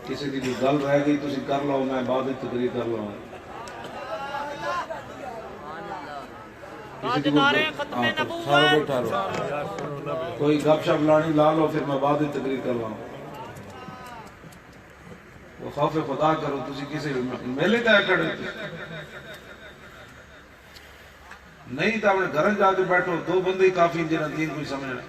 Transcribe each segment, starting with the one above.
کسی کی گل رہ گئی تسی کر لو، میں بعد تقریر کر لوں. کسی کی سارا بیٹھا رہو، کوئی گپ شپ لانی لا لو، پھر میں بعد تقریر کر لوں. وہ خوف خدا کرو، تسی کسی میلے تے کھڑے نہیں تو اپنے گھر جا کے بیٹھو، دو بندے ہی کافی جنہاں دین کوئی سمجھنا.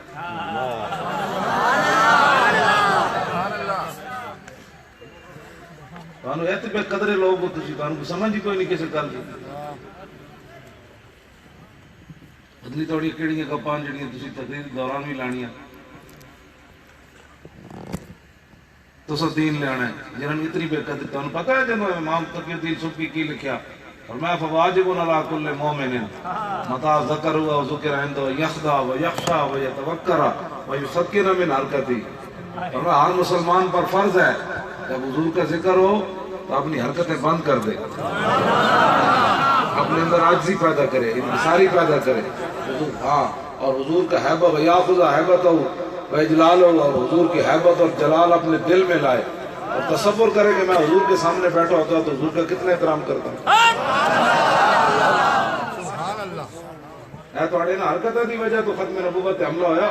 تانوں ایت بے قدرے لوگ ہو، تسی تانوں سمجھ ہی کوئی نہیں کسی گل دی. اتنی تھوڑی کیڑیاں گپاں جڑیاں تسی تقریر دوران بھی لانیاں. تسا دین لے آنا ہے جنہاں اتنی بے قدری. تانوں پتہ ہے جنہاں امام تقی الدین سبکی کی لکھیا، فرمایا فواجب علی کل مومن متى ذکر و ذکر عنده یخضع و یخشع و یتوکر و یسکن من حرکتی. فرمایا ہر مسلمان پر فرض ہے جب حضور کا ذکر ہو تو اپنی حرکتیں بند کر دے، اپنے اندر عاجزی پیدا کرے، انکساری پیدا کرے. ہاں، اور حضور کا حیبت و یاخذ حیبتہ و اجلالہ، اور حضور کی حیبت اور جلال اپنے دل میں لائے اور تصور کرے کہ میں حضور کے سامنے بیٹھا ہوتا تو حضور کا کتنا احترام کرتا ہوں. اے تواڈے نال حرکتاں دی وجہ تو ختم نبوت تے حملہ ہویا.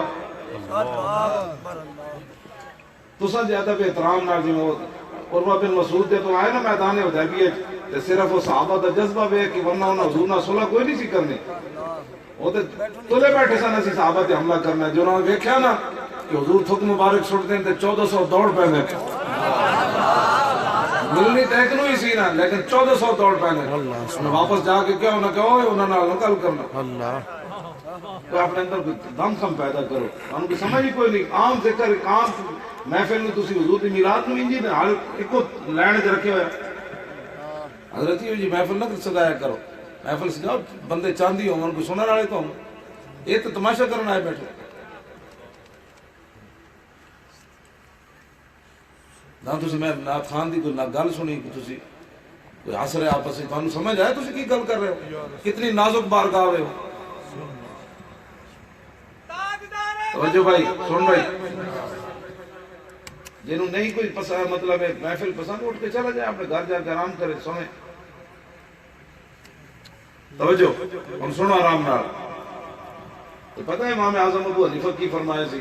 تساں زیادہ بے احترام نال جی عروہ بن مسعود دے تو آئے نا میدان حدیبیہ تے صرف وہ صحابہ دا جذبہ ویکھ کے، ورنہ انہاں حضور نال صلح کوئی نہیں سی کرنی. وہ تے تلے بیٹھے سن اسی صحابہ تے حملہ کرنا ہے. جو انہوں نے ویکھیا نا کہ حضور تھک مبارک سٹ دیں تے 1400 دوڑ پیندے. ملنی تے ایک نو ہی سی نا، لیکن 1400 دوڑ پیندے. انہوں واپس جا کے کیا انہوں نے کہا اوے انہوں نال گل کرنا. تو اپنے اندر دم خم پیدا کرو. انہوں کی سمجھ ہی کوئی نہیں. عام ذکر عام محفل میں تسی حضور دی میلاد نو انجی تے حال اکو لین وچ رکھے ہوئے. حضرت جی محفل نہ سجایا کرو، محفل سجاؤ بندے چاندی ہون کوئی سنن والے تو ہون. یہ تو تماشا کرنا ہے بیٹھے. نہ تسی میں نعت خان دی کوئی نہ گل سنی کہ تسی کوئی ہس رہے آپس میں. تانوں سمجھ آئے تسی کی گل کر رہے ہو؟ کتنی نازک بار گا رہے ہو. توجہ بھائی، سن بھائی، جنہوں نہیں کوئی پسند مطلب ہے محفل پسند اٹھ کے چلا جائے، اپنے گھر جا کے آرام کرے، سوئیں. توجہ ہم سنو آرام نال. تو پتہ ہے امام اعظم ابو حنیفہ کی فرمایا سی،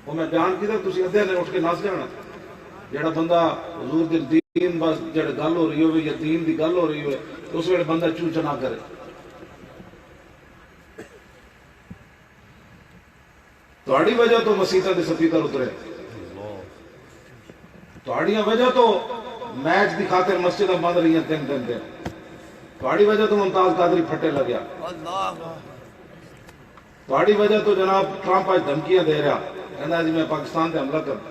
وہ میں بیان کیتا تسی ادھے نے اٹھ کے نس جانا. جڑا بندہ حضور دی دین بس جڑے گل ہو رہی ہوئے یا دین دی گل ہو رہی ہوئے تو اس ویلے بندہ چوچ نہ کرے. تہاڈی وجہ تو مسیتاں دے سپیکر اترے، تہاڈیاں وجہ تو میچ دی خاطر مسجداں بند رہی ہیں 3 دن. تہاڈی وجہ تو ممتاز قادری پھٹے لگیا. تہاڈی وجہ تو جناب ٹرمپ آج دھمکیاں دے رہا، کہندا جی میں پاکستان تے حملہ کرنا.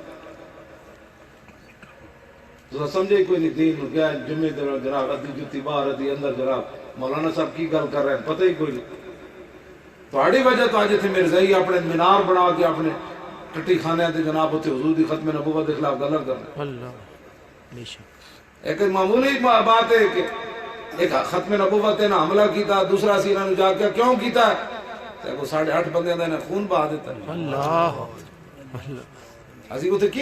تو سمجھے ہی کوئی نہیں. دین نو گیا جمعے دے جناب ادھی جتی باہر ادھی اندر. جناب مولانا صاحب کی گل کر رہے ہیں پتہ ہی کوئی نہیں. تہاڈی وجہ تو اج اتنے مرزائی اپنے مینار بنا کے اپنے ٹٹی خانے تے جناب اتنے حضور دی ختم نبوت کے خلاف گل کرنا. ایک معمولی بات ہے کہ ایک ختم نبوت نے حملہ کیتا، دوسرا سی انہوں نے جا کے کیوں کیتا ہے؟ 8.5 بندے نے خون بہا دیتا. اسی اتنے کی